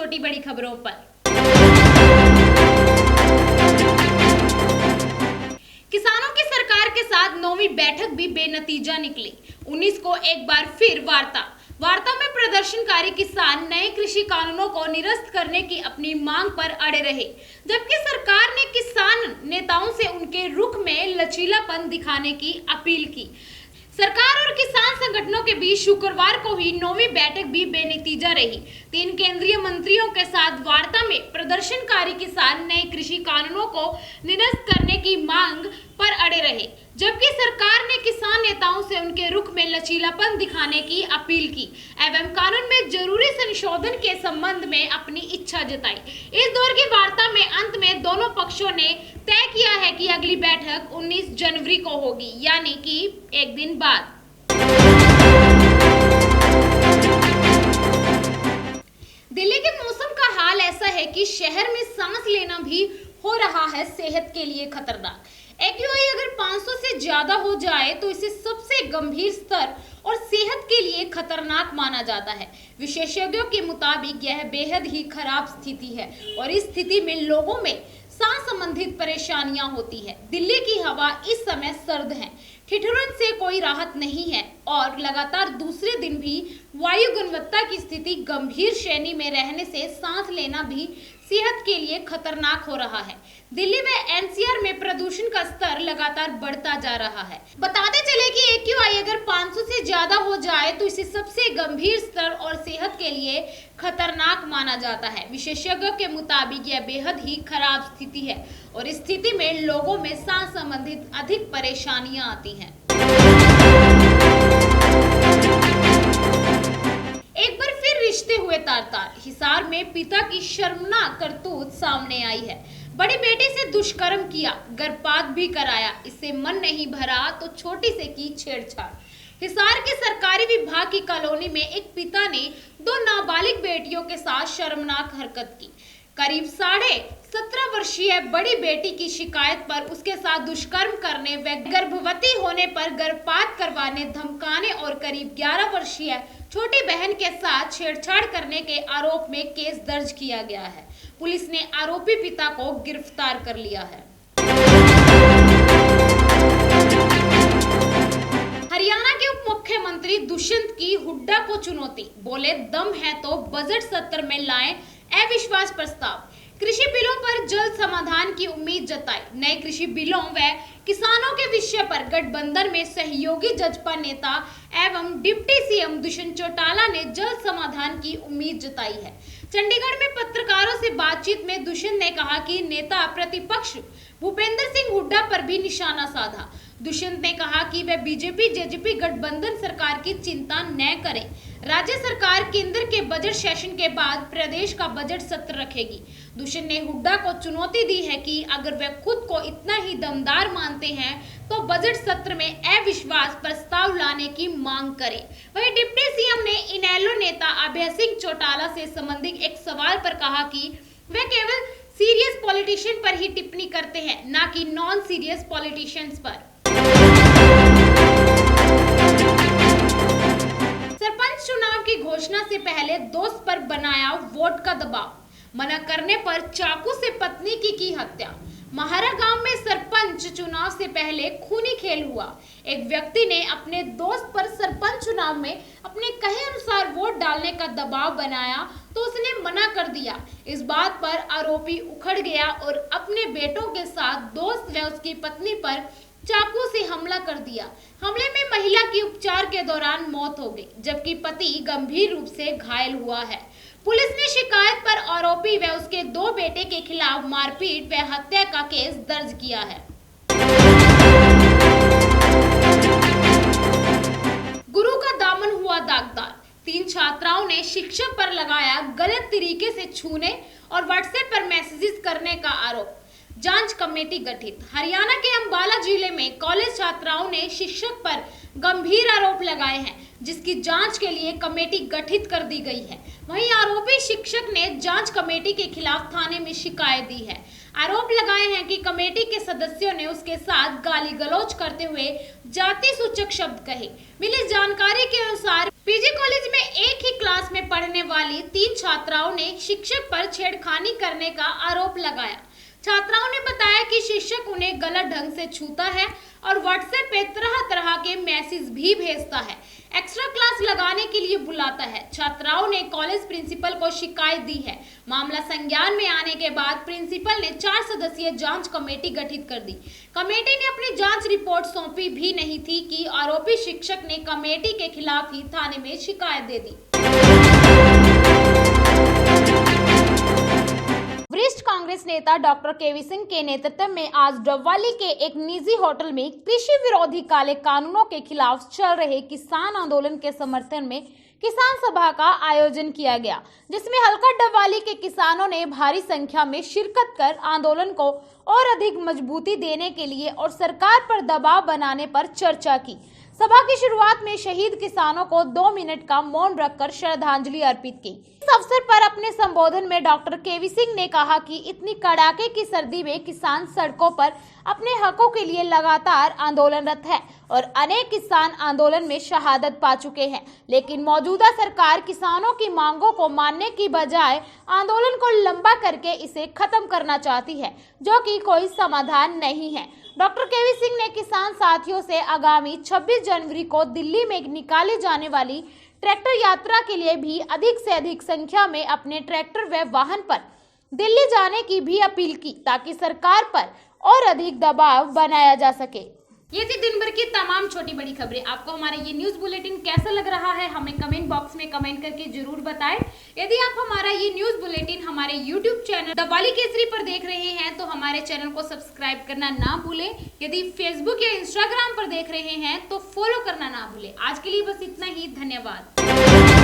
छोटी बड़ी खबरों पर। किसानों की सरकार के साथ 9वीं बैठक भी बेनतीजा निकली। 19 को एक बार फिर वार्ता में प्रदर्शनकारी किसान नए कृषि कानूनों को निरस्त करने की अपनी मांग पर अड़े रहे, जबकि सरकार ने किसान नेताओं से उनके रुख में लचीलापन दिखाने की अपील की। सरकार और किसान संगठनों के बीच शुक्रवार को हुई 9वीं बैठक भी बेनतीजा रही। 3 केंद्रीय मंत्रियों के साथ वार्ता में प्रदर्शनकारी किसान नए कृषि कानूनों को निरस्त करने की मांग पर अड़े रहे, जबकि सरकार ने किसान नेताओं से उनके रुख में लचीलापन दिखाने की अपील की एवं कानून में जरूरी संशोधन के संबंध में अपनी इच्छा जताई। इस दौर की वार्ता में अंत में दोनों पक्षों ने तय किया है कि अगली बैठक 19 जनवरी को होगी, यानी कि एक दिन बाद। दिल्ली के मौसम का हाल ऐसा है कि शहर में सांस लेना भी हो रहा है सेहत के लिए खतरनाक। AQI अगर 500 से ज्यादा हो जाए तो इसे सबसे गंभीर स्तर और सेहत के लिए खतरनाक माना जाता है। विशेषज्ञों के मुताबिक यह बेहद ही खराब स्थिति है और इस स्थिति में लोगों में सांस संबंधित परेशानियां होती है। दिल्ली की हवा इस समय सर्द है, ठिठुरन से कोई राहत नहीं है और लगातार दूसरे दिन भी वायु गुणवत्ता की स्थिति गंभीर श्रेणी में रहने से सांस लेना भी सेहत के लिए खतरनाक हो रहा है। दिल्ली व NCR में प्रदूषण का स्तर लगातार बढ़ता जा रहा है। बताते चले कि AQI अगर 500 से ज्यादा हो जाए तो इसे सबसे गंभीर स्तर और सेहत के लिए खतरनाक माना जाता है। विशेषज्ञों के मुताबिक यह बेहद ही खराब स्थिति है और इस स्थिति में लोगों में सांस संबंधित अधिक परेशानियां आती हैं। एक बार फिर रिश्ते हुए तार-तार। हिसार में पिता की शर्मनाक करतूत सामने आई है। बड़ी बेटी से दुष्कर्म किया, गर्भपात भी कराया, इससे मन नहीं भरा तो छोटी से की छेड़छाड़। हिसार के सरकारी विभाग की कॉलोनी में एक पिता ने 2 नाबालिग बेटियों के साथ शर्मनाक हरकत की। करीब 17.5 वर्षीय बड़ी बेटी की शिकायत पर उसके साथ दुष्कर्म करने व गर्भवती होने पर गर्भपात करवाने, धमकाने और करीब 11 वर्षीय छोटी बहन के साथ छेड़छाड़ करने के आरोप में केस दर्ज किया गया है। पुलिस ने आरोपी पिता को गिरफ्तार कर लिया है। हरियाणा के उप मुख्यमंत्री दुष्यंत की हुड्डा को चुनौती, बोले दम है तो बजट सत्र में लाएं अविश्वास प्रस्ताव। कृषि बिलों पर जल्द समाधान की उम्मीद जताई। नए कृषि बिलों व किसानों के विषय पर गठबंधन में सहयोगी जजपा नेता एवं डिप्टी CM दुष्यंत चौटाला ने जल्द समाधान की उम्मीद जताई है। चंडीगढ़ में पत्रकारों से बातचीत में दुष्यंत ने कहा कि नेता प्रतिपक्ष भूपेंद्र सिंह हुड्डा पर भी निशाना साधा। दुष्यंत ने कहा कि वह BJP-JJP गठबंधन सरकार की चिंता न करें। राज्य सरकार केंद्र के बजट सेशन के बाद प्रदेश का बजट सत्र रखेगी। दुष्यंत ने हुड्डा को चुनौती दी है कि अगर वे खुद को इतना ही दमदार मानते हैं तो बजट सत्र में अविश्वास प्रस्ताव लाने की मांग करें। वहीं डिप्टी CM ने इनेलो नेता अभय सिंह चौटाला से संबंधित एक सवाल पर कहा कि वे केवल सीरियस पॉलिटिशियन पर ही टिप्पणी करते हैं, ना कि नॉन सीरियस पॉलिटिशियंस पर। सरपंच चुनाव की घोषणा से पहले दोस्त पर बनाया वोट का दबाव, मना करने पर चाकू से पत्नी की हत्या। महारा गांव में सरपंच चुनाव से पहले खूनी खेल हुआ। एक व्यक्ति ने अपने दोस्त पर सरपंच चुनाव में अपने कहे अनुसार वोट डालने का दबाव बनाया तो उसने मना कर दिया। इस बात पर आरोपी उखड़ गया और अपने बेटों के साथ दोस्त व उसकी पत्नी पर चाकू से हमला कर दिया। हमले में महिला की उपचार के दौरान मौत हो गई, जबकि पति गंभीर रूप से घायल हुआ है। पुलिस ने शिकायत पर आरोपी व उसके 2 बेटे के खिलाफ मारपीट व हत्या का केस दर्ज किया है। गुरु का दामन हुआ दागदार। 3 छात्राओं ने शिक्षक पर लगाया गलत तरीके से छूने और WhatsApp पर मैसेजेस करने का आरोप। जांच कमेटी गठित। हरियाणा के अंबाला जिले में कॉलेज छात्राओं ने शिक्षक पर गंभीर आरोप लगाए हैं। जिसकी जांच के लिए कमेटी गठित कर दी गई है। वहीं आरोपी शिक्षक ने जांच कमेटी के खिलाफ थाने में शिकायत दी है। आरोप लगाए हैं कि कमेटी के सदस्यों ने उसके साथ गाली गलौज करते हुए जाति सूचक शब्द कहे। मिली जानकारी के अनुसार पीजी कॉलेज में एक ही क्लास में पढ़ने वाली 3 छात्राओं ने शिक्षक पर छेड़खानी करने का आरोप लगाया। छात्राओं ने बताया कि शिक्षक उन्हें गलत ढंग से छूता है और व्हाट्सएप पे तरह तरह के मैसेज भी भेजता है, एक्स्ट्रा क्लास लगाने के लिए बुलाता है। छात्राओं ने कॉलेज प्रिंसिपल को शिकायत दी है। मामला संज्ञान में आने के बाद प्रिंसिपल ने 4 सदस्यीय जांच कमेटी गठित कर दी। कमेटी ने अपनी जांच रिपोर्ट सौंपी भी नहीं थी कि आरोपी शिक्षक ने कमेटी के खिलाफ ही थाने में शिकायत दे दी। वरिष्ठ कांग्रेस नेता डॉक्टर केवी सिंह के नेतृत्व में आज डबवाली के एक निजी होटल में कृषि विरोधी काले कानूनों के खिलाफ चल रहे किसान आंदोलन के समर्थन में किसान सभा का आयोजन किया गया, जिसमें हल्का डबवाली के किसानों ने भारी संख्या में शिरकत कर आंदोलन को और अधिक मजबूती देने के लिए और सरकार पर दबाव बनाने पर चर्चा की। सभा की शुरुआत में शहीद किसानों को 2 मिनट का मौन रखकर श्रद्धांजलि अर्पित की। इस अवसर पर अपने संबोधन में डॉक्टर केवी सिंह ने कहा कि इतनी कड़ाके की सर्दी में किसान सड़कों पर अपने हकों के लिए लगातार आंदोलनरत है और अनेक किसान आंदोलन में शहादत पा चुके हैं, लेकिन मौजूदा सरकार किसानों की मांगों को मानने की बजाय आंदोलन को लंबा करके इसे खत्म करना चाहती है, जो कि कोई समाधान नहीं है। डॉक्टर केवी सिंह ने किसान साथियों से आगामी 26 जनवरी को दिल्ली में निकाले जाने वाली ट्रैक्टर यात्रा के लिए भी अधिक से अधिक संख्या में अपने ट्रैक्टर व वाहन पर दिल्ली जाने की भी अपील की, ताकि सरकार पर और अधिक दबाव बनाया जा सके। ये थी दिन भर की तमाम छोटी बड़ी खबरें। आपको हमारा ये न्यूज बुलेटिन कैसा लग रहा है, हमें कमेंट बॉक्स में कमेंट करके जरूर बताएं। यदि आप हमारा ये न्यूज बुलेटिन हमारे यूट्यूब चैनल डबवाली केसरी पर देख रहे हैं तो हमारे चैनल को सब्सक्राइब करना ना भूलें। यदि फेसबुक या इंस्टाग्राम पर देख रहे हैं तो फॉलो करना ना भूलें। आज के लिए बस इतना ही, धन्यवाद।